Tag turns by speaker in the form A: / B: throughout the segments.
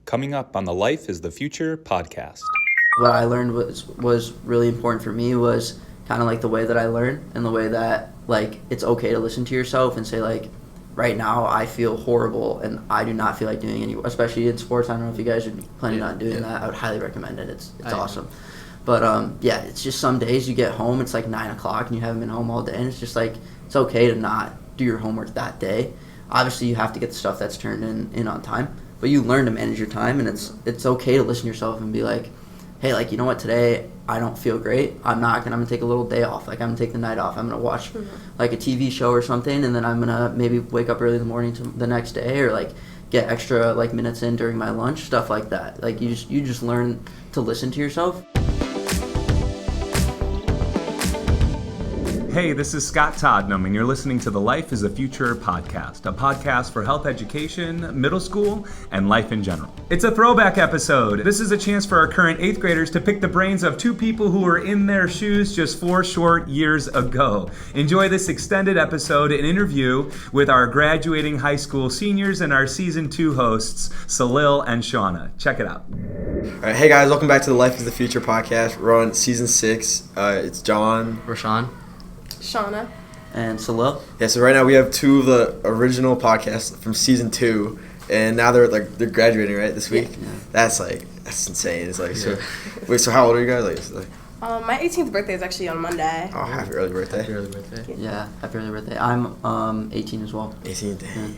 A: coming up on the Life is the Future podcast.
B: What I learned was really important for me was kind of like the way that I learn and the way that like it's okay to listen to yourself and say like, right now I feel horrible and I do not feel like doing any, especially in sports. I don't know if you guys are planning on doing that. I would highly recommend it. It's awesome. But yeah, it's just some days you get home, it's like 9 o'clock and you haven't been home all day, and it's just like, it's okay to not do your homework that day. Obviously you have to get the stuff that's turned in on time, but you learn to manage your time, and it's okay to listen to yourself and be like, hey, like, you know what, today I don't feel great. I'm gonna take a little day off. Like, I'm gonna take the night off. I'm gonna watch like a TV show or something, and then I'm gonna maybe wake up early in the morning to the next day, or like get extra like minutes in during my lunch, stuff like that. Like, you just learn to listen to yourself.
A: Hey, this is Scott Todnum, and you're listening to the Life is the Future podcast, a podcast for health education, middle school, and life in general. It's a throwback episode. This is a chance for our current 8th graders to pick the brains of two people who were in their shoes just 4 short years ago. Enjoy this extended episode, an interview with our graduating high school seniors and our season 2 hosts, Salil and Shauna. Check it out.
C: All right, hey guys, welcome back to the Life is the Future podcast. We're on season 6. It's John,
D: Roshann,
E: Shauna,
B: And Salil.
C: Yeah, so right now we have 2 of the original podcasts from season 2, and now they're graduating right this week.
B: Yeah.
C: That's insane. It's like so. Wait, so how old are you guys?
E: my 18th birthday is actually on Monday.
C: Oh, happy early birthday!
D: happy early birthday.
B: Yeah, happy early birthday. I'm 18 as well.
C: 18, dang.
B: Yeah.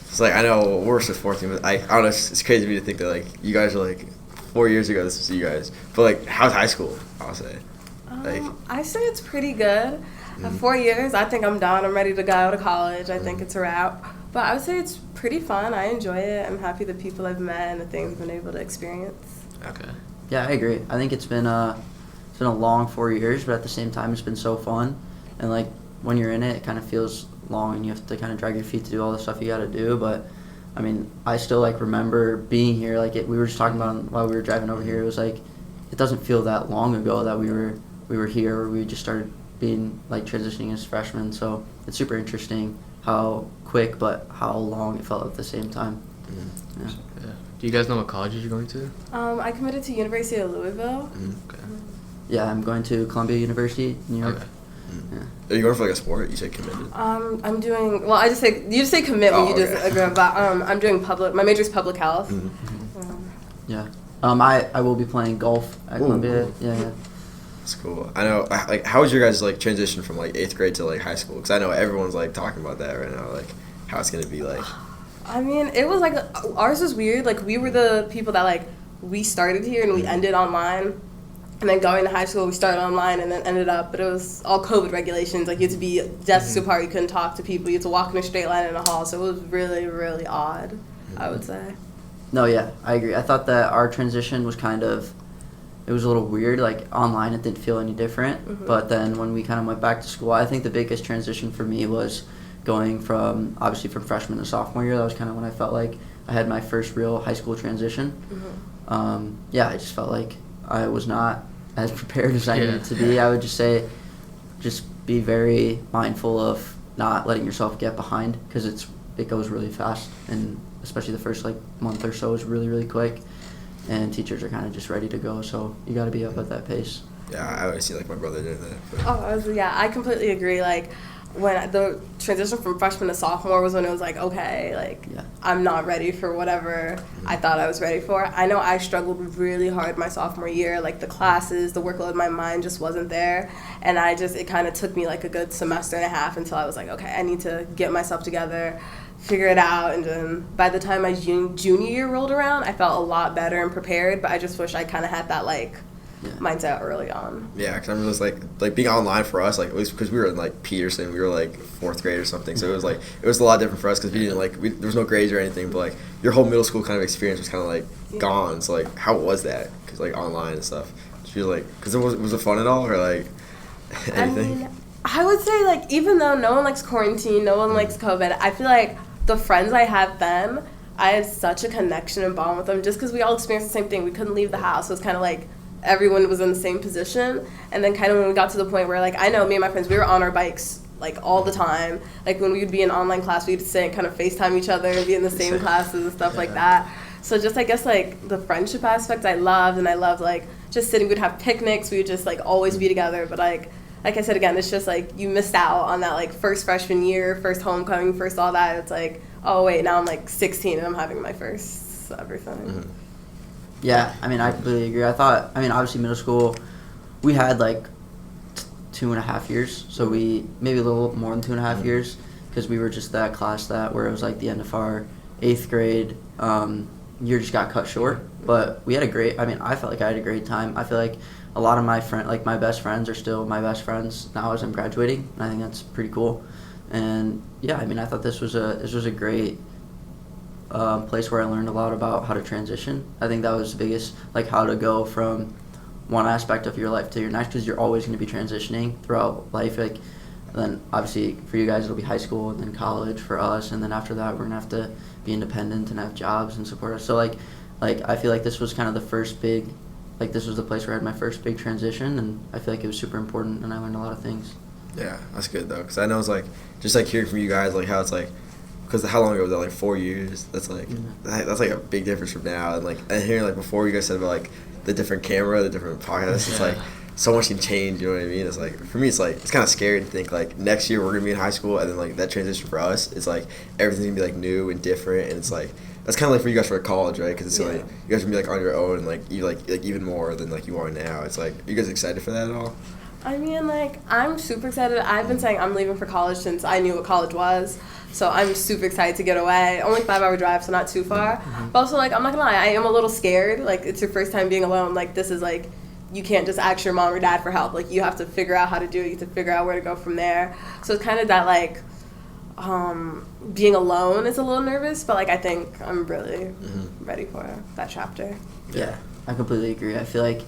C: It's like, I know we're just 14, but I don't know. It's crazy to me to think that like you guys are like 4 years ago. This was you guys, but like, how's high school? I'll say.
E: I say it's pretty good. 4 years, I think I'm done. I'm ready to go to college. I think it's a wrap. But I would say it's pretty fun. I enjoy it. I'm happy the people I've met and the things I've been able to experience.
D: Okay.
B: Yeah, I agree. I think it's been a long 4 years, but at the same time, it's been so fun. And like, when you're in it, it kind of feels long, and you have to kind of drag your feet to do all the stuff you got to do. But I mean, I still like remember being here. Like, we were just talking about while we were driving over here. It was like, it doesn't feel that long ago that we were here, or we just started being like transitioning as freshmen. So it's super interesting how quick but how long it felt at the same time. Yeah.
D: Do you guys know what colleges you're going to?
E: I committed to University of Louisville.
D: Okay.
B: Yeah, I'm going to Columbia University, New York.
D: Okay.
B: Yeah.
C: Are you going for like a sport? You said committed.
E: I'm doing, well, you just say commit when you just agree, but I'm doing my major is public health.
B: Yeah. I will be playing golf at Columbia. Yeah.
C: That's cool. I know. Like, how was your guys' like transition from like 8th grade to like high school? Because I know everyone's like talking about that right now, like how it's gonna be like.
E: I mean, it was like, ours was weird. Like, we were the people that like, we started here and we ended online. And then going to high school, we started online and then ended up, but it was all COVID regulations. Like, you had to be desks apart, you couldn't talk to people, you had to walk in a straight line in a hall. So it was really, really odd, I would say.
B: No, yeah, I agree. I thought that our transition was it was a little weird. Like, online, it didn't feel any different. But then when we kind of went back to school, I think the biggest transition for me was going from freshman to sophomore year. That was kind of when I felt like I had my first real high school transition. Yeah, I just felt like I was not as prepared as I needed to be. I would just say, just be very mindful of not letting yourself get behind, because it goes really fast, and especially the first like month or so is really, really quick, and teachers are kind of just ready to go, so you got to be up at that pace.
C: Yeah, I always see like my brother doing that.
E: But. I completely agree. Like, when the transition from freshman to sophomore was when it was like, okay, like, I'm not ready for whatever I thought I was ready for. I know I struggled really hard my sophomore year, like the classes, the workload, my mind just wasn't there. And it kind of took me like a good semester and a half until I was like, okay, I need to get myself together, figure it out. And then by the time my junior year rolled around, I felt a lot better and prepared, but I just wish I kind of had that like mindset early on.
C: Yeah, because I remember it was like being online for us, like at least because we were in like Peterson, we were like 4th grade or something, so it was a lot different for us because we didn't there was no grades or anything, but like your whole middle school kind of experience was kind of like gone. So like, how was that? Because like online and stuff, did you feel like, because was it fun at all, or like anything?
E: I would say, like, even though no one likes quarantine, no one likes COVID, I feel like the friends I had then, I had such a connection and bond with them just because we all experienced the same thing. We couldn't leave the house. So it was kind of like everyone was in the same position. And then kind of when we got to the point where, like, I know me and my friends, we were on our bikes, like, all the time. Like, when we would be in online class, we'd sit and kind of FaceTime each other and be in the same classes and stuff like that. So just, I guess, like, the friendship aspect I loved, and I loved, like, just sitting, we'd have picnics, we would just, like, always be together, but, like I said, again, it's just, like, you missed out on that, like, first freshman year, first homecoming, first all that. It's like, oh, wait, now I'm, like, 16 and I'm having my first everything.
C: Mm-hmm.
B: Yeah, I mean, I completely agree. Obviously middle school, we had, like, 2.5 years, so we, maybe a little more than 2.5 years, because we were just that class where it was, like, the end of our 8th grade, year just got cut short. But we had I felt like I had a great time. I feel like a lot of my best friends are still my best friends now as I'm graduating, and I think that's pretty cool. And yeah, I mean, I thought this was a great place where I learned a lot about how to transition. I think that was the biggest, like, how to go from one aspect of your life to your next, because you're always going to be transitioning throughout life. Like, and then obviously for you guys it'll be high school and then college for us, and then after that we're gonna have to be independent and have jobs and support us. So like I feel like this was kind of the first big, like, this was the place where I had my first big transition, and I feel like it was super important, and I learned a lot of things.
C: Yeah, that's good though, because I know it's like just like hearing from you guys, like how it's like, because how long ago was that, like 4 years? That's like that's like a big difference from now, and like and hearing like before you guys said about like the different camera, the different podcasts, it's like so much can change. You know what I mean? It's like for me, it's like it's kind of scary to think like next year we're gonna be in high school, and then like that transition for us, it's like everything's gonna be like new and different, and it's like that's kind of like for you guys for college, right? Because it's like you guys are gonna be like on your own, and like you like even more than like you are now. It's like, are you guys excited for that at all?
E: I mean, like, I'm super excited. I've been saying I'm leaving for college since I knew what college was. So I'm super excited to get away. Only 5-hour drive, so not too far. But also, like, I'm not gonna lie, I am a little scared. Like, it's your first time being alone. Like, this is like, you can't just ask your mom or dad for help. Like, you have to figure out how to do it. You have to figure out where to go from there. So it's kind of that, like, being alone is a little nervous, but, like, I think I'm really ready for that chapter.
B: Yeah, I completely agree. I feel like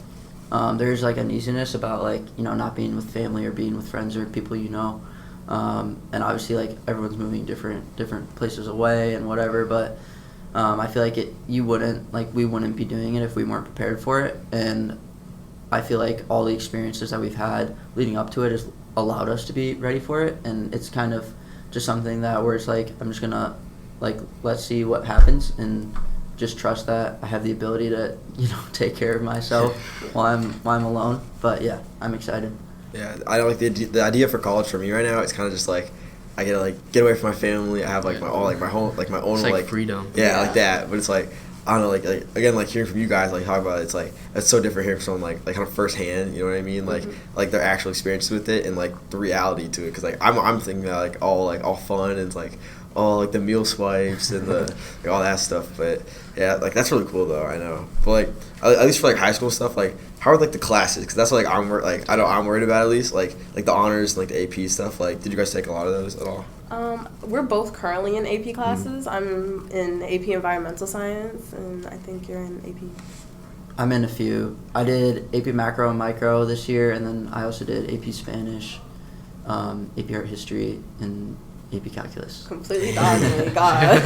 B: there's, like, uneasiness about, like, you know, not being with family or being with friends or people you know. And obviously, like, everyone's moving different places away and whatever, but I feel like we wouldn't be doing it if we weren't prepared for it. And I feel like all the experiences that we've had leading up to it has allowed us to be ready for it, and it's kind of just something that where it's like, I'm just gonna, like, let's see what happens and just trust that I have the ability to, you know, take care of myself while I'm alone. But yeah, I'm excited.
C: Yeah, I don't like the idea for college for me right now. It's kind of just like I get to like get away from my family. I have like my all like my home like my own
D: It's like freedom.
C: Yeah, like that. But it's like I don't know, like again, like hearing from you guys like talk about it, it's like it's so different hearing from someone like kind of firsthand. You know what I mean? Like their actual experience with it and like the reality to it. Because like I'm thinking that like all fun and it's like all like the meal swipes and the like, all that stuff. But yeah, like that's really cool though. I know. But like at least for like high school stuff, like how are like the classes? Because that's what like I'm worried about at least. Like the honors and like the AP stuff. Like did you guys take a lot of those at all?
E: We're both currently in AP classes. I'm in AP Environmental Science, and I think you're in AP.
B: I'm in a few. I did AP Macro and Micro this year, and then I also did AP Spanish, AP Art History, and AP Calculus.
E: Completely dodging me, God.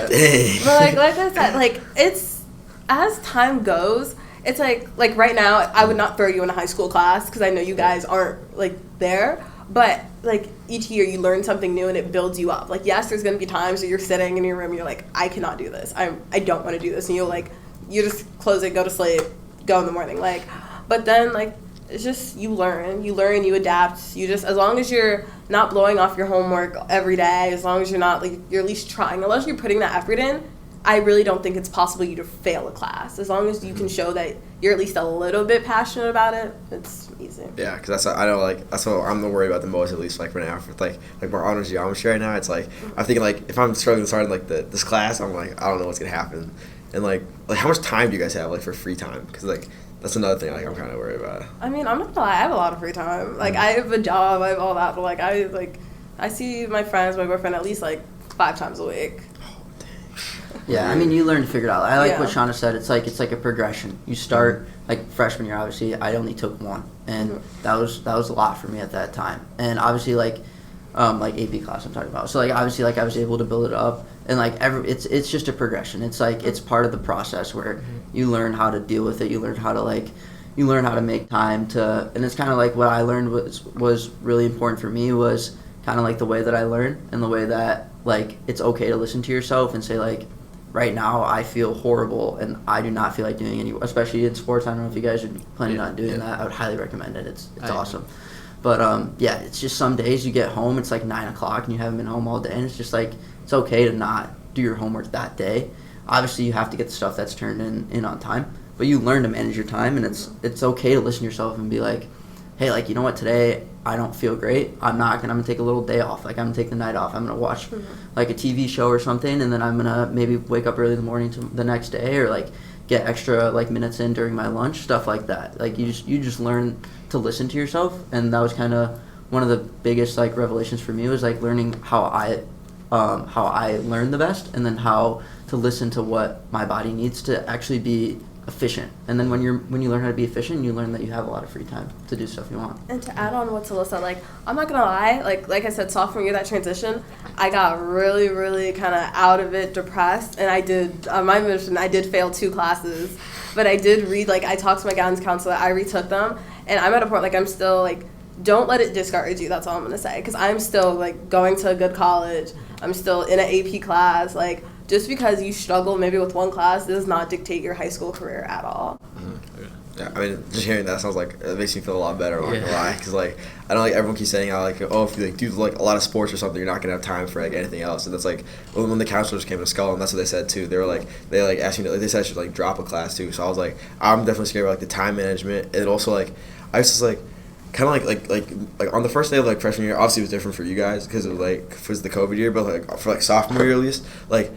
C: Dang.
E: But like I said, like it's as time goes, it's like right now I would not throw you in a high school class because I know you guys aren't like there. But like each year you learn something new and it builds you up. Like yes, there's gonna be times where you're sitting in your room, you're like, I cannot do this. I don't want to do this, and you just close it, go to sleep, go in the morning. Like, but then like it's just you learn, you adapt. You just as long as you're not blowing off your homework every day, as long as you're not like you're at least trying, unless you're putting that effort in. I really don't think it's possible you to fail a class. As long as you can show that you're at least a little bit passionate about it, it's easy. Yeah,
C: because I know like that's what I'm worried about the most, at least like right now for like my honors geometry right now. It's like I'm thinking like if I'm struggling to start like this class, I'm like I don't know what's gonna happen, and like how much time do you guys have like for free time? Because like that's another thing like I'm kind of worried about.
E: I mean, I'm not gonna lie, I have a lot of free time. Like I have a job, I have all that, but like I see my friends, my boyfriend at least like 5 times a week.
B: Yeah, I mean, you learn to figure it out. I like what Shauna said. It's like a progression. You start like freshman year. Obviously, I only took one, and that was a lot for me at that time. And obviously, like AP class I'm talking about. So like obviously, like I was able to build it up, and like it's just a progression. It's like it's part of the process where you learn how to deal with it. You learn how to make time to, and it's kind of like what I learned was really important for me was kind of like the way that I learn and the way that like it's okay to listen to yourself and say like, right now I feel horrible and I do not feel like doing any, especially in sports. I don't know if you guys are planning on doing that. I would highly recommend it. It's awesome. But yeah, it's just some days you get home, it's like 9 o'clock and you haven't been home all day, and it's just like, it's okay to not do your homework that day. Obviously, you have to get the stuff that's turned in on time, but you learn to manage your time, and it's okay to listen to yourself and be like, hey, like, you know what, today I don't feel great. I'm gonna take a little day off. Like, I'm gonna take the night off. I'm gonna watch like a TV show or something, and then I'm gonna maybe wake up early in the morning to the next day, or like get extra like minutes in during my lunch, stuff like that. Like, you just learn to listen to yourself, and that was kind of one of the biggest like revelations for me, was like learning how I learn the best, and then how to listen to what my body needs to actually be efficient. And then when you learn how to be efficient, you learn that you have a lot of free time to do stuff you want.
E: And to add on what Salil said, like, I'm not gonna lie, like I said, sophomore year, that transition, I got really, really kind of out of it, depressed, and I did, on my mission, I did fail 2 classes, but I did read, like, I talked to my guidance counselor, I retook them, and I'm at a point, like, I'm still, like, don't let it discourage you, that's all I'm gonna say, because I'm still, like, going to a good college, I'm still in an AP class, like, just because you struggle maybe with one class does not dictate your high school career at all.
C: Yeah, I mean, just hearing that sounds like it makes me feel a lot better. I'm not gonna lie, because like I know like everyone keeps saying how like, oh, if you like do like a lot of sports or something, you're not gonna have time for like anything else. And that's like when the counselors came to Skull, and that's what they said too. They were like they asked me to, like, they said I should like drop a class too. So I was like, I'm definitely scared about like the time management, and also like I was just like kind of like on the first day of like freshman year, obviously it was different for you guys because it was like for the COVID year, but like for like sophomore year at least, like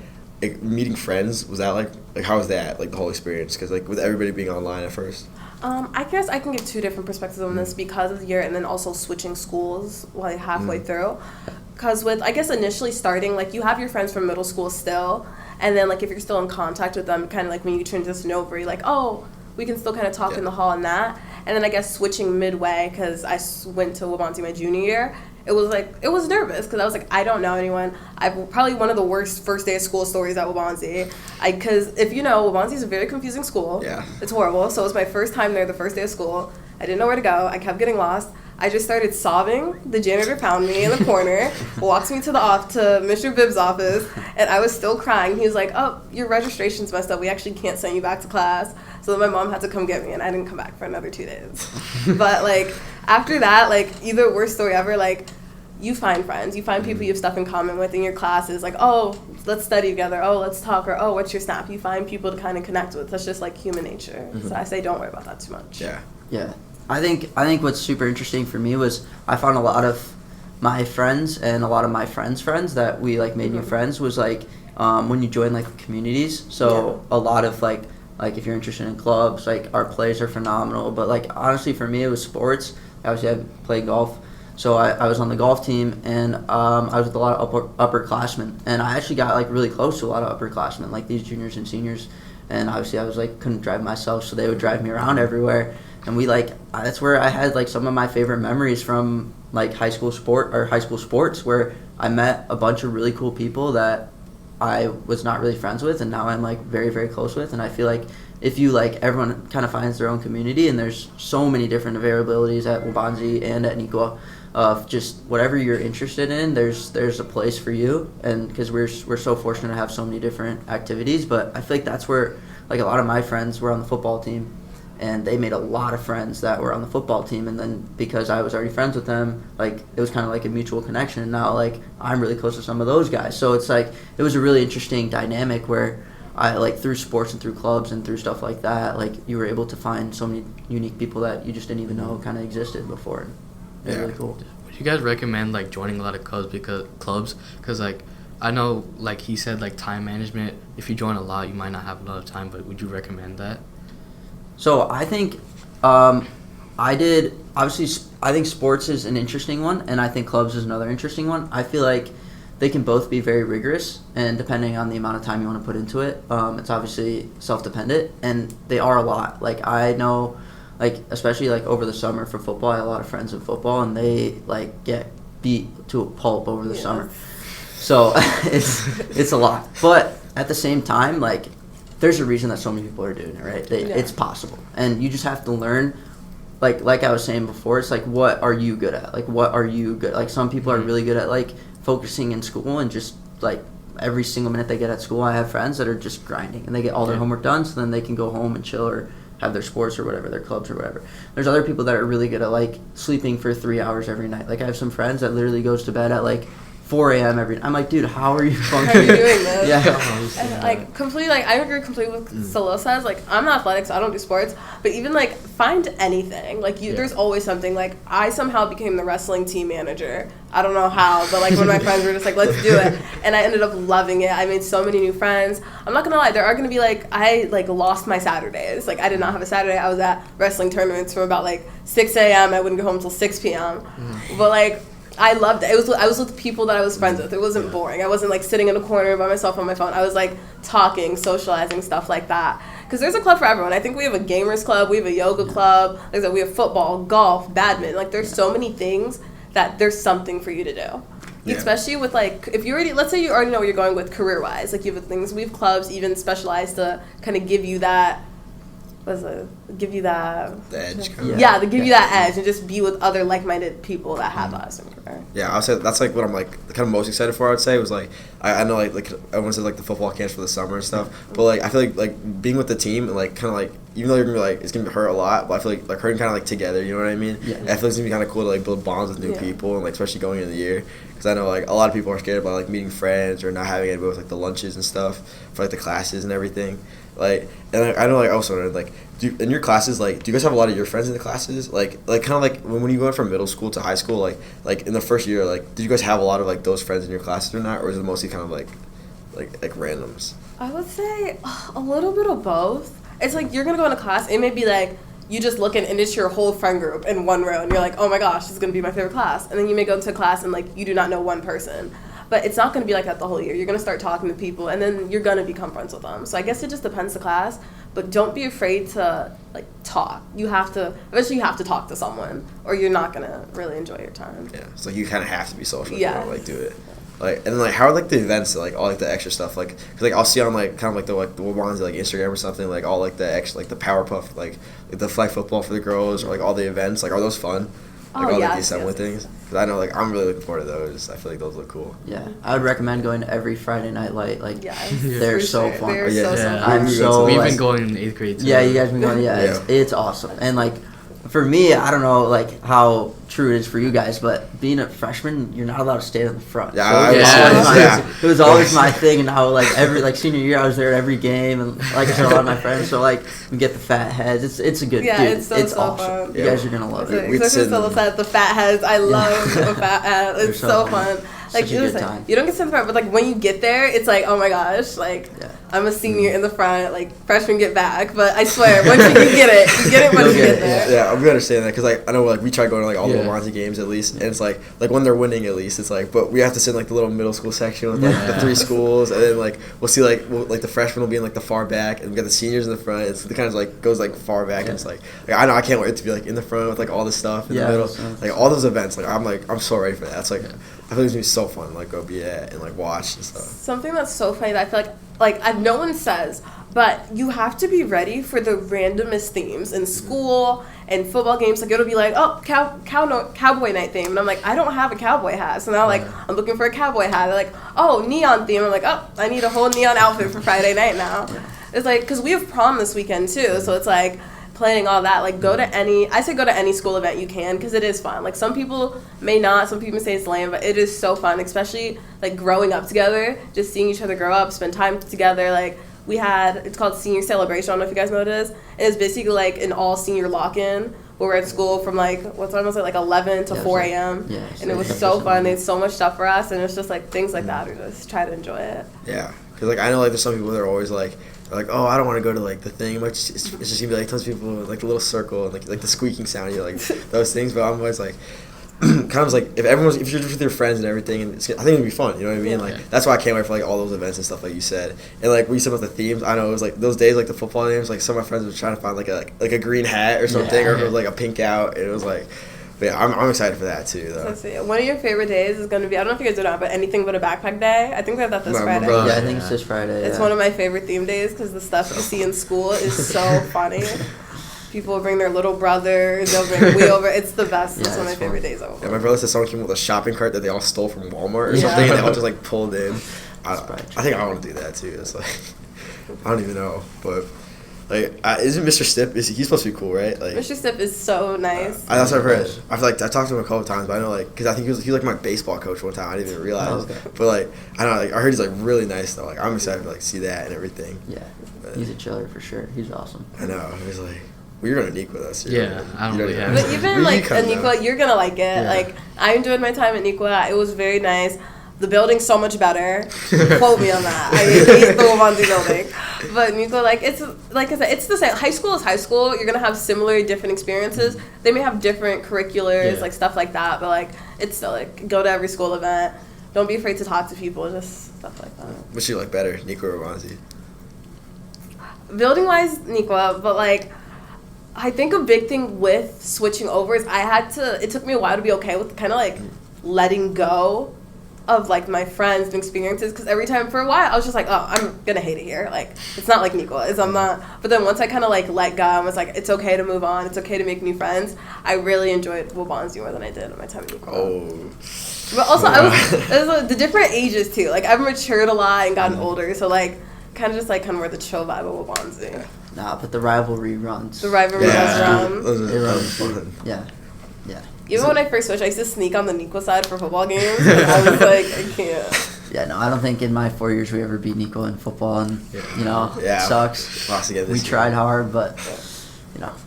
C: meeting friends, was that like how was that, like the whole experience, because like with everybody being online at first?
E: I guess I can give 2 different perspectives on this because of the year, and then also switching schools like halfway through. Because with, I guess, initially starting, like, you have your friends from middle school still, and then like if you're still in contact with them, kind of like when you transition over, you're like, oh, we can still kind of talk in the hall and that. And then I guess switching midway, because I went to Waubonsie my junior year, it was nervous because I was like, I don't know anyone. I'm probably one of the worst first day of school stories at Waubonsie. Because if you know, Waubonsie is a very confusing school.
C: Yeah.
E: It's horrible. So it was my first time there, the first day of school. I didn't know where to go. I kept getting lost. I just started sobbing. The janitor found me in the corner, walked me to Mr. Bibb's office, and I was still crying. He was like, oh, your registration's messed up. We actually can't send you back to class. So then my mom had to come get me, and I didn't come back for another 2 days. But, like, after that, like, either worst story ever, like, you find friends. You find people you have stuff in common with in your classes. Like, oh, let's study together. Oh, let's talk. Or, oh, what's your snap? You find people to kind of connect with. That's just, like, human nature. So I say don't worry about that too much.
B: Yeah. I think what's super interesting for me was I found a lot of my friends and a lot of my friends' friends that we like made new friends was like when you join like communities. So a lot of like if you're interested in clubs, like our plays are phenomenal. But like honestly for me it was sports. Obviously I played golf. So I was on the golf team, and I was with a lot of upperclassmen, and I actually got like really close to a lot of upperclassmen, like these juniors and seniors. And obviously I was like couldn't drive myself, so they would drive me around everywhere. And we like that's where I had like some of my favorite memories from like high school sports, where I met a bunch of really cool people that I was not really friends with, and now I'm like very, very close with. And I feel like if you like everyone kind of finds their own community, and there's so many different availabilities at Waubonsie and at Nicoa of just whatever you're interested in, there's a place for you. And because we're so fortunate to have so many different activities, but I feel like that's where like a lot of my friends were on the football team, and they made a lot of friends that were on the football team. And then because I was already friends with them, like it was kind of like a mutual connection. And now like I'm really close to some of those guys, so it's like it was a really interesting dynamic where I like through sports and through clubs and through stuff like that, like you were able to find so many unique people that you just didn't even know kind of existed before. It was really cool.
D: Would you guys recommend like joining a lot of clubs because like I know like he said like time management, if you join a lot you might not have a lot of time, but would you recommend that?
B: So I think I think sports is an interesting one, and I think clubs is another interesting one. I feel like they can both be very rigorous, and depending on the amount of time you want to put into it, it's obviously self-dependent, and they are a lot. Like I know, like especially like over the summer for football, I have a lot of friends in football, and they like get beat to a pulp over the summer. So it's a lot, but at the same time, like there's a reason that so many people are doing it, right? It's possible, and you just have to learn. Like I was saying before, it's like what are you good at? Like what are you good? Like some people are really good at like focusing in school and just like every single minute they get at school. I have friends that are just grinding, and they get all their homework done, so then they can go home and chill or have their sports or whatever, their clubs or whatever. There's other people that are really good at, like, sleeping for 3 hours every night. Like, I have some friends that literally goes to bed at, like, 4 a.m. every night. I'm like, dude, how are you functioning?
E: How are you doing this?
B: Yeah.
E: And, like, completely, like, I agree completely with Salil says. Like, I'm not athletic, so I don't do sports. But even, like, find anything. Like, there's always something. Like, I somehow became the wrestling team manager. I don't know how, but, like, one of my friends were just like, let's do it. And I ended up loving it. I made so many new friends. I'm not going to lie. There are going to be, like, I, like, lost my Saturdays. Like, I did not have a Saturday. I was at wrestling tournaments from about, like, 6 a.m. I wouldn't go home until 6 p.m. But, like, I loved it. I was with people that I was friends with. It wasn't boring. I wasn't, like, sitting in a corner by myself on my phone. I was, like, talking, socializing, stuff like that. Because there's a club for everyone. I think we have a gamers club. We have a yoga club. Like I said, we have football, golf, badminton. Like, there's so many things that there's something for you to do. Yeah. Especially with, like, if you already, let's say you already know where you're going with career-wise. Like, you have things, we have clubs even specialized to kind of give you that, give you that...
C: The edge.
E: Yeah, to give you that edge and just be with other like-minded people that have us.
C: Yeah, I would say that's, like, what I'm, like, kind of most excited for, I would say, was, like, I know, like everyone says, like, the football camps for the summer and stuff, but, like, I feel like being with the team and, like, kind of, like, even though you're going to be, like, it's going to hurt a lot, but I feel like hurting kind of, like, together, you know what I mean? Yeah. And I feel like it's going to be kind of cool to, like, build bonds with new people and, like, especially going into the year, because I know, like, a lot of people are scared about, like, meeting friends or not having anybody with, like, the lunches and stuff for, like, the classes and everything. Like, and I know, like, also, like, in your classes, like, do you guys have a lot of your friends in the classes? Like kind of like when you go from middle school to high school, like in the first year, like, did you guys have a lot of, like, those friends in your classes or not, or is it mostly kind of like randoms?
E: I would say a little bit of both. It's like you're gonna go into class, it may be like you just look and it's your whole friend group in one row, and you're like, oh my gosh, this is gonna be my favorite class, and then you may go into class and, like, you do not know one person. But it's not going to be like that the whole year. You're going to start talking to people, and then you're going to become friends with them. So I guess it just depends the class. But don't be afraid to, like, talk. Eventually you have to talk to someone, or you're not going to really enjoy your time.
C: Yeah, so you kind of have to be social if
E: yeah.
C: you want to, like, do it. Like, and then, like, how are, like, the events, like, all, like, the extra stuff, like, cause, like, I'll see on, like, kind of, like, the ones, like, Instagram or something, like, all, like, the extra, like, the Powerpuff, like the flag football for the girls, or, like, all the events, like, are those fun? Like, all, like, the assembly things? Because I know, like, I'm really looking forward to those. I feel like those look cool.
B: Yeah, I would recommend going to every Friday Night Light. Like, they're so fun.
E: They're so fun.
B: I'm so,
D: We've
B: like,
D: been going in 8th grade, too.
B: Yeah, you guys been going, it's awesome. And, like, for me, I don't know, like, how true it is for you guys, but being a freshman, you're not allowed to stay in the front.
C: Yeah,
B: It was always my thing, and how, like, senior year, I was there at every game, and, like I said, a lot of my friends, so, like, we get the fat heads. It's a good, dude, it's awesome.
E: Fun.
B: You guys are gonna love it.
E: Especially Salil said the fat heads. I love the fat heads. It's so fun. Like,
B: you
E: don't get to the front, but, like, when you get there, it's like, oh my gosh, like, I'm a senior in the front, like, freshmen get back, but I swear, once you get it once you get there.
C: Yeah, we understand that, because, like, I know, like, we try going to, like, all the Wawanzi games at least, and it's like when they're winning at least, it's like, but we have to sit in, like, the little middle school section with, like, the 3 schools, and then, like, we'll see, like, the freshmen will be in, like, the far back, and we got the seniors in the front. It's kind of, like, goes, like, far back, and it's like I know, I can't wait to be, like, in the front with, like, all this stuff in the middle, like, all those events. Like, I'm so ready for that. It's like, I feel like it's gonna be so fun, like, go be at and, like, watch and stuff.
E: Something that's so funny that I feel like no one says, but you have to be ready for the randomest themes in school and football games. Like, it'll be like, oh, cowboy night theme, and I'm like, I don't have a cowboy hat, so now, like, I'm looking for a cowboy hat. They're like, oh, neon theme. I'm like, oh, I need a whole neon outfit for Friday night now. It's like, because we have prom this weekend too, so it's like planning all that. Like, go to any school event you can, because it is fun. Like, some people may not, some people say it's lame, but it is so fun, especially, like, growing up together, just seeing each other grow up, spend time together. Like, it's called Senior Celebration. I don't know if you guys know what it is. And it's basically like an all senior lock-in where we're at school from, like, what time was it, like 11 to 4 a.m.
B: Yeah,
E: and it was so fun. They had so much stuff for us, and it's just like things like that. We just try to enjoy it.
C: Yeah, because, like, I know, like, there's some people that are always like, oh, I don't want to go to, like, the thing. Like, it's just gonna be, like, tons of people with, like, the little circle and, like the squeaking sound, like, those things. But I'm always like, kind of like, if you're just with your friends and everything, and I think it'd be fun. You know what I mean? Like, that's why I can't wait for, like, all those events and stuff, like you said. And, like, we said about the themes, I know it was like those days, like the football games. Like, some of my friends were trying to find like a green hat or something, or if it was like a pink out. And it was like. But yeah, I'm excited for that too, though.
E: Let's see. One of your favorite days is going to be, I don't know if you guys do that, but anything but a backpack day. I think we have that this Friday.
B: Yeah, I think it's this Friday.
E: It's one of my favorite theme days because the stuff you see in school is so funny. People will bring their little brothers, they'll bring we over. It's the best. It's one of my favorite days ever.
C: Yeah, my brother said someone came with a shopping cart that they all stole from Walmart or something, and they all just, like, pulled in. I think I want to do that too. It's like I don't even know, but like isn't Mr. Stipp? He's supposed to be cool, right? Like
E: Mr. Stipp is so nice.
C: That's what I've heard. I feel like I talked to him a couple of times, but I know like because I think he was like my baseball coach one time. I didn't even realize, but like I don't know, like I heard he's like really nice though. Like I'm excited to like see that and everything.
B: Yeah,
C: but
B: he's a chiller for sure. He's awesome.
C: I know. He's like. Well, you're gonna Nick with us.
D: I don't really have.
E: But even like Aniqua, you're gonna like it. Yeah. Like I enjoyed my time at Aniqua. It was very nice. The building's so much better. Quote me on that. I hate the Waubonsie building. But Aniqua, like it's like I said, it's the same. High school is high school. You're gonna have similar, different experiences. They may have different curriculars, like stuff like that. But like it's still like go to every school event. Don't be afraid to talk to people. Just stuff like that.
C: What's you like better, Aniqua or Waubonsie?
E: Building wise, Aniqua, but like. I think a big thing with switching over is it took me a while to be okay with kind of like letting go of like my friends and experiences, because every time for a while I was just like, oh, I'm gonna hate it here, like it's not like Nicola is, I'm not. But then once I kind of like let go and was like, it's okay to move on, it's okay to make new friends, I really enjoyed Waubonsie more than I did at my time at Nicola.
C: Oh.
E: But also it was the different ages too, like I've matured a lot and gotten older, so like kind of just like more the chill vibe of Waubonsie.
B: Nah, but the rivalry runs.
E: The rivalry does run.
B: It runs. Yeah.
E: Even when I first switched, I used to sneak on the Niqua side for football games. I was like, I can't.
B: Yeah, no, I don't think in my 4 years we ever beat Niqua in football, and it sucks. We tried hard, but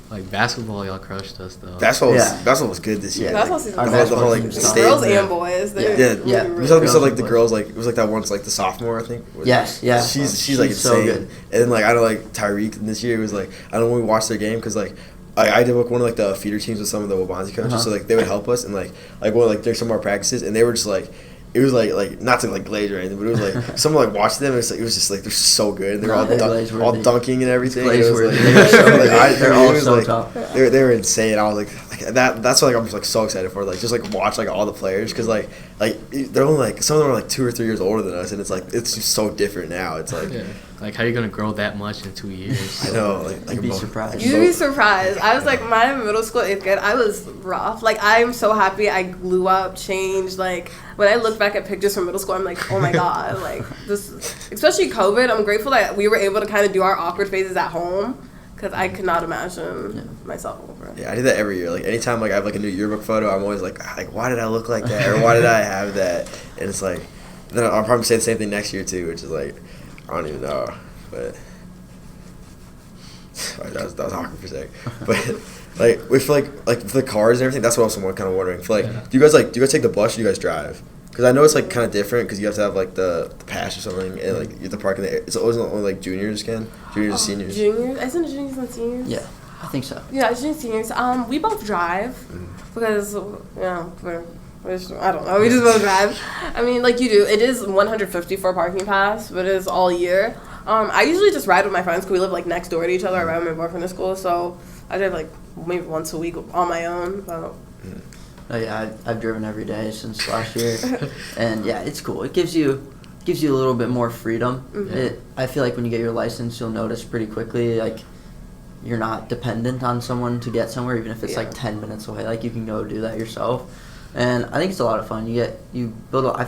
D: like basketball, y'all crushed us though.
C: Basketball was good this year.
E: Basketball season
C: the whole like
E: girls and boys.
C: We said like the girls, like it was like that once like the sophomore, I think.
B: Yes, yeah.
C: She's like insane. So good. And then like I know like Tyreek this year was like I don't know when we watched their game because like. I did like one of like the feeder teams with some of the Waubonsie coaches, so like they would help us and like one like there's some of our practices and they were just like it was like not to like glaze or anything, but it was like someone like watched them and it was just like they're so good. They're all dunking and everything. It was like they're all so tough. They were insane. I was like that's what like I'm just like so excited for, like just like watch like all the players because like they're only like some of them are like 2 or 3 years older than us and it's like it's just so different now. It's like
D: like how are you gonna grow that much in 2 years?
C: I know, like
B: you'd be surprised.
E: You'd be surprised. I was like my middle school 8th grade, I was rough. Like I'm so happy I grew up, changed. Like when I look back at pictures from middle school, I'm like, oh my god, like this. Especially COVID, I'm grateful that we were able to kind of do our awkward phases at home. Because I could not imagine myself over.
C: Yeah, I do that every year. Like anytime like I have like a new yearbook photo, I'm always like why did I look like that or why did I have that? And it's like then I'll probably say the same thing next year too, which is like I don't even know. But sorry, that was awkward for a sec. But like with with the cars and everything, that's what else I'm kind of wondering. For like, do you guys take the bus or do you guys drive? Because I know it's like kind of different because you have to have like the pass or something and like you have to park in the. It's always only like juniors and seniors.
E: Juniors, isn't it juniors and seniors?
B: Yeah, I think so.
E: Yeah, juniors and seniors. We both drive because I don't know. We just both drive. I mean, like you do. It is $150 for a parking pass, but it is all year. I usually just ride with my friends because we live like next door to each other. I ride with my boyfriend to school, so I drive like maybe once a week on my own. But.
B: Oh yeah, I've driven every day since last year, and yeah, it's cool. It gives you a little bit more freedom. Mm-hmm. I feel like when you get your license, you'll notice pretty quickly like you're not dependent on someone to get somewhere, even if it's like 10 minutes away. Like you can go do that yourself, and I think it's a lot of fun. I feel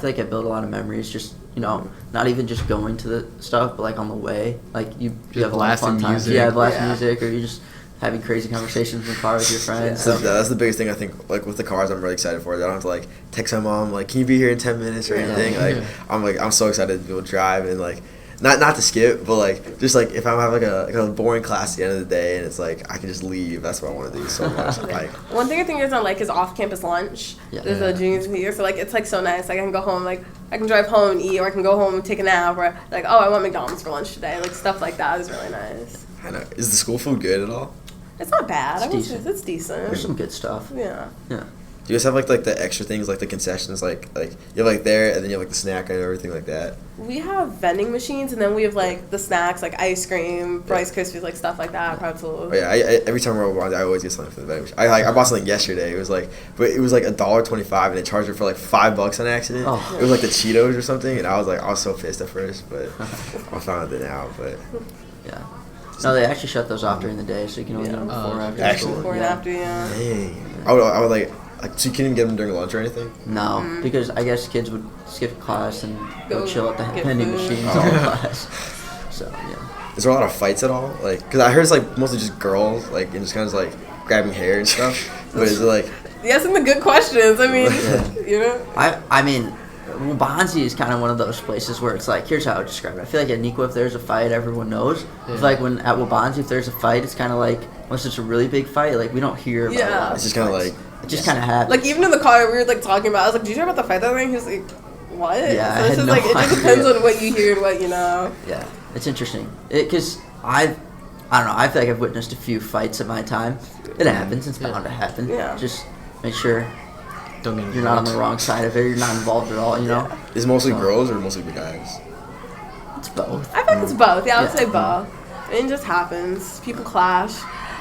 B: like I build a lot of memories. Just not even just going to the stuff, but like on the way, like you have a lot of fun times. Yeah, blast music, or you just. Having crazy conversations in the car with your friends.
C: So that's the biggest thing I think. Like with the cars, I'm really excited for. I don't have to like text my mom like, "Can you be here in 10 minutes" or anything. I'm so excited to be able to drive and like, not to skip, but like just like if I'm having like a boring class at the end of the day and it's like I can just leave. That's what I want to do so much. Like
E: one thing I think is like is off-campus lunch. There's a juniors here, so like it's like so nice. Like I can go home, like I can drive home and eat, or I can go home and take a nap, or like I want McDonald's for lunch today. Like stuff like that is really nice.
C: I know. Is the school food good at all?
E: It's not bad.
B: It's
E: decent.
B: There's some good stuff.
E: Yeah.
C: Do you guys have like the extra things like the concessions like you have like there and then you have like the snack and everything like that?
E: We have vending machines and then we have like the snacks like ice cream, Rice Krispies, like stuff like that, pretzels.
C: Oh, yeah, I every time we're over I always get something from the vending machine. I bought something yesterday. It was like $1.25 and they charged it for like $5 on accident. Oh. It was like the Cheetos or something and I was so pissed at first, but I found it now. But
B: yeah. No, they actually shut those off during the day, so you can only get them before or after.
C: Actually,
E: before and after,
C: Dang. I would like Like, so you couldn't get them during lunch or anything?
B: No, because I guess kids would skip class and go
E: Go
B: chill at the
E: get
B: vending
E: food.
B: machines
C: Oh.
B: all class. So yeah.
C: Is there a lot of fights at all? Like, because I heard it's like mostly just girls, like, and just kind of like grabbing hair and stuff. But is it like,
E: You're asking the good questions. I mean,
B: Yeah.
E: you know.
B: I mean, Waubonsie is kind of one of those places where it's like, here's how I would describe it. I feel like at Nico, if there's a fight, everyone knows.
D: Yeah.
B: It's like when at Waubonsie, if there's a fight, it's kind of like, unless it's a really big fight, like we don't hear about
E: Yeah.
B: a lot of
C: it's just kind of
B: fights.
C: like,
B: It just kind of happens.
E: Like even in the car, we were like talking about. I was like, "Did you hear about the fight that way?" He was like, "What?"
B: Yeah,
E: so
B: I
E: it's
B: had
E: just
B: no
E: like it just
B: idea.
E: depends on what you hear and what you know.
B: Yeah, it's interesting. Because I don't know, I feel like I've witnessed a few fights in my time. It happens. It's bound to happen.
E: Yeah.
B: Just make sure
D: Don't get
B: you're not on the
D: involved.
B: wrong side of it. You're not involved at all, you know?
C: is it mostly
B: So-
C: girls or mostly the guys?
B: It's both.
E: I think it's both. Yeah, I would
B: Yeah.
E: say both. It just happens. People clash.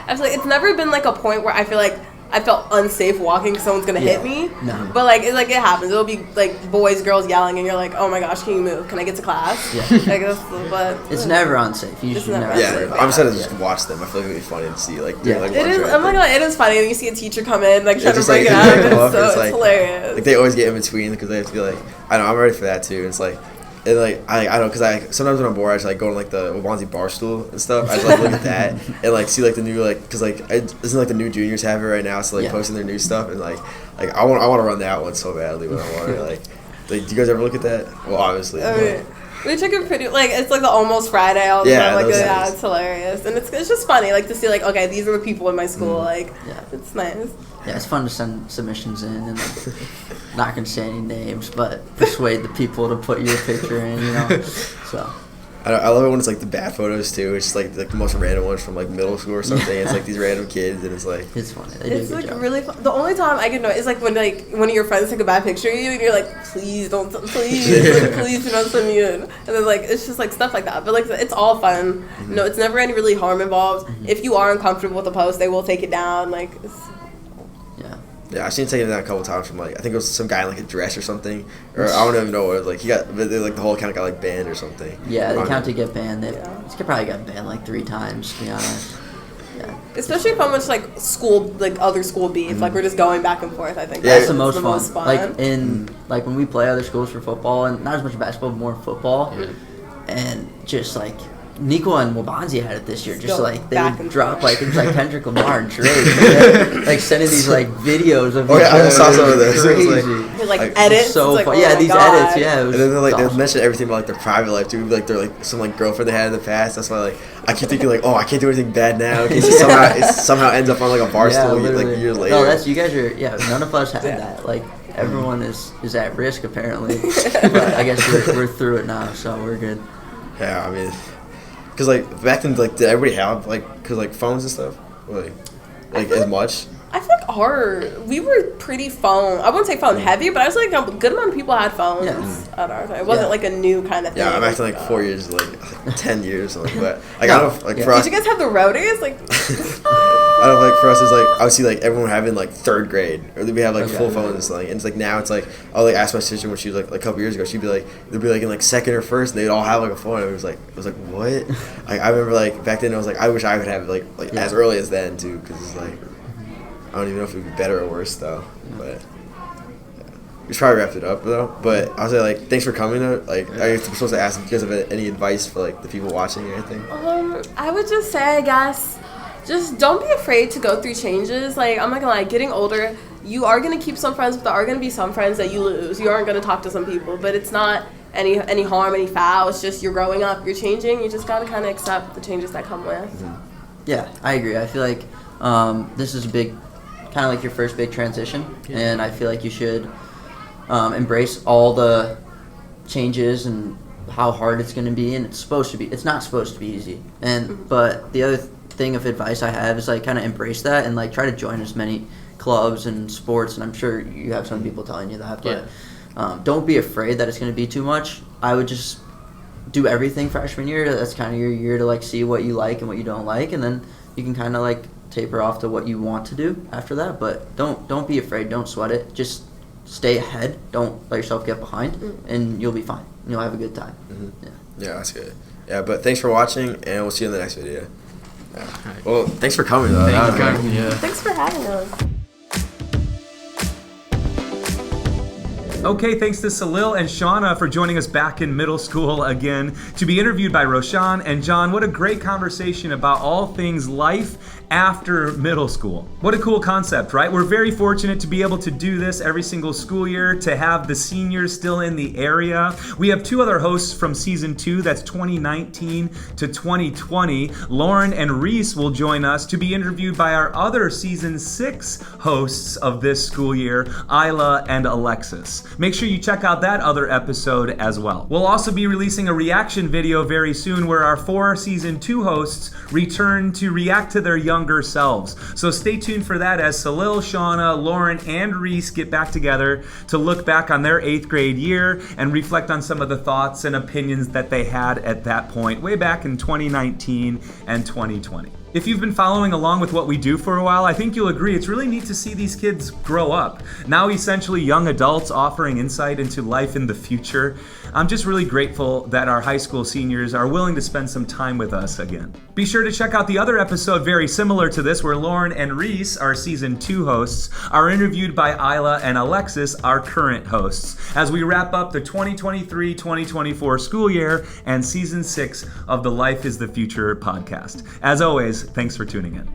E: I feel like it's never been like a point where I feel like I felt unsafe walking because someone's gonna hit
B: Yeah.
E: me.
B: No.
E: But like it happens. It'll be like boys, girls yelling, and you're like, "Oh my gosh, can you move? Can I get to class?"
B: Yeah.
E: I guess, but
B: It's never unsafe. You
E: It's
B: should
E: never
B: never.
C: Yeah,
E: Absolutely.
C: I'm excited to
B: Yeah.
C: just watch them. I feel like it'd be funny to see, like,
B: Yeah.
C: during, like,
E: it
C: lunch
E: is.
C: or
E: I'm not
C: anything.
E: gonna lie, it is funny when you see a teacher come in, like trying to
C: just,
E: break
C: like,
E: it
C: they
E: up.
C: break them up,
E: It's
C: it's like-
E: hilarious.
C: Like, they always get in between because they have to be like, I know, I'm ready for that too. It's like, and like, I don't know, because I sometimes when I'm bored, I just like go on like the Waubonsie Barstool and stuff. I just like look at that and like see like the new, like, because like, isn't like the new juniors have it right now, so like
B: Yeah.
C: posting their new stuff and like I want to run that one so badly when I want to, like, do you guys ever look at that? Well, obviously.
E: I mean, we took it pretty like it's like the almost Friday all the
C: Yeah,
E: time. Like
C: those
E: yeah,
C: things.
E: it's hilarious and it's just funny like to see like okay these are the people in my school like
B: Yeah.
E: it's nice.
B: Yeah, it's fun to send submissions in and like, not gonna say any names, but persuade the people to put your picture in, you know. So
C: I love it when it's like the bad photos too. It's just like the most random ones from like middle school or something. It's like these random kids and it's like,
B: it's funny. They do
E: It's
B: a good
E: like
B: job.
E: really fun. The only time I can know is like when like one of your friends take a bad picture of you and you're like please don't please do not send me in and then like it's just like stuff like that but like it's all fun. You know, it's never any really harm involved. If you are uncomfortable with the post they will take it down like it's,
B: Yeah.
C: yeah, I've seen it taken down a couple times from like, I think it was some guy in like a dress or something, or I don't even know what it was. Like, he got, but like the whole account got like banned or something.
B: Yeah, the
C: On
B: account
C: it.
B: to get banned. They
E: Yeah.
B: it's probably got banned like 3 times, to be honest. Yeah.
E: especially if I'm much like school like other school beef like we're just going back and forth I think
C: Yeah,
B: That's the
E: it's
B: most fun. Like in like when we play other schools for football, and not as much basketball, but more football, and just like Nico and Waubonsie had it this year. Just
E: Go
B: like they
E: back
B: would
E: and
B: drop
E: forth.
B: like it was like Kendrick Lamar and Drake, like sending these like videos of.
C: Oh, yeah,
B: each
C: I
B: other.
C: saw some of
B: It was
C: this. It was, like-
B: crazy.
E: You're, like
C: Like,
E: edits
B: So
E: it's like,
B: fun.
E: oh
B: Yeah,
E: my
B: these
E: God.
B: edits. Yeah, it was.
C: And then like they
B: awesome.
C: mention everything about like their private life too, like they're like some like girlfriend they had in the past. That's why like I keep thinking like, oh, I can't do anything bad now in case it somehow ends up on like a bar stool
B: literally.
C: like years later.
B: No, that's you guys are. Yeah, none of us had
E: Yeah.
B: that. Like everyone is at risk apparently, but I guess we're through it now, so we're good.
C: Yeah, I mean, because like back then, like did everybody have like phones and stuff, like as much?
E: I feel like we were pretty phone. I wouldn't say phone heavy, but I was like a good amount of people had phones
B: Yeah.
E: at our time. It wasn't
B: Yeah.
E: like a new kind of thing.
C: Yeah, I'm acting like 4 years, like 10 years, or something. But like I don't know, like
B: Yeah.
C: for us,
E: Did you guys have the roadies? Like,
C: I don't know, like for us, it's like I would see like everyone having like 3rd grade, or we have like
B: Okay.
C: full phones and stuff. And it's like now it's like I'll like ask my sister when she was like a couple years ago, she'd be like they'd be like in like 2nd or 1st, and they'd all have like a phone. It was like what? Like I remember like back then I was like I wish I could have it like
B: Yeah.
C: as early as then too, because it's like I don't even know if it would be better or worse though, but. We should probably wrapped it up though, but I was like, thanks for coming though. Like, I was supposed to ask if you guys have any advice for like the people watching or anything.
E: I would just say, I guess, just don't be afraid to go through changes. Like, I'm not gonna lie, getting older, you are gonna keep some friends, but there are gonna be some friends that you lose. You aren't gonna talk to some people, but it's not any harm, any foul. It's just you're growing up, you're changing. You just gotta kind of accept the changes that come with.
B: Yeah, I agree. I feel like this is a big, kind of like your first big transition, and I feel like you should embrace all the changes and how hard it's going to be, and it's not supposed to be easy. And but the other thing of advice I have is like kind of embrace that and like try to join as many clubs and sports, and I'm sure you have some people telling you that, but don't be afraid that it's going to be too much. I would just do everything freshman year. That's kind of your year to like see what you like and what you don't like, and then you can kind of like taper off to what you want to do after that. But don't be afraid. Don't sweat it. Just stay ahead. Don't let yourself get behind, and you'll be fine. You'll have a good time.
C: Yeah, that's good. Yeah, but thanks for watching, and we'll see you in the next video. Yeah. Well, thanks for coming though. That was great.
D: Yeah.
E: Thanks for having us.
A: Okay, thanks to Salil and Shauna for joining us back in middle school again to be interviewed by Roshann and John. What a great conversation about all things life after middle school. What a cool concept, right? We're very fortunate to be able to do this every single school year, to have the seniors still in the area. We have 2 other hosts from season 2, that's 2019 to 2020. Lauren and Rhys will join us to be interviewed by our other season 6 hosts of this school year, Ayla and Alexis. Make sure you check out that other episode as well. We'll also be releasing a reaction video very soon where our 4 season 2 hosts return to react to their younger selves. So stay tuned for that as Salil, Shauna, Lauren, and Rhys get back together to look back on their 8th grade year and reflect on some of the thoughts and opinions that they had at that point way back in 2019 and 2020. If you've been following along with what we do for a while, I think you'll agree it's really neat to see these kids grow up. Now essentially young adults offering insight into life in the future. I'm just really grateful that our high school seniors are willing to spend some time with us again. Be sure to check out the other episode very similar to this where Lauren and Rhys, our season 2 hosts, are interviewed by Ayla and Alexis, our current hosts, as we wrap up the 2023-2024 school year and season 6 of the Life is the Future podcast. As always, thanks for tuning in.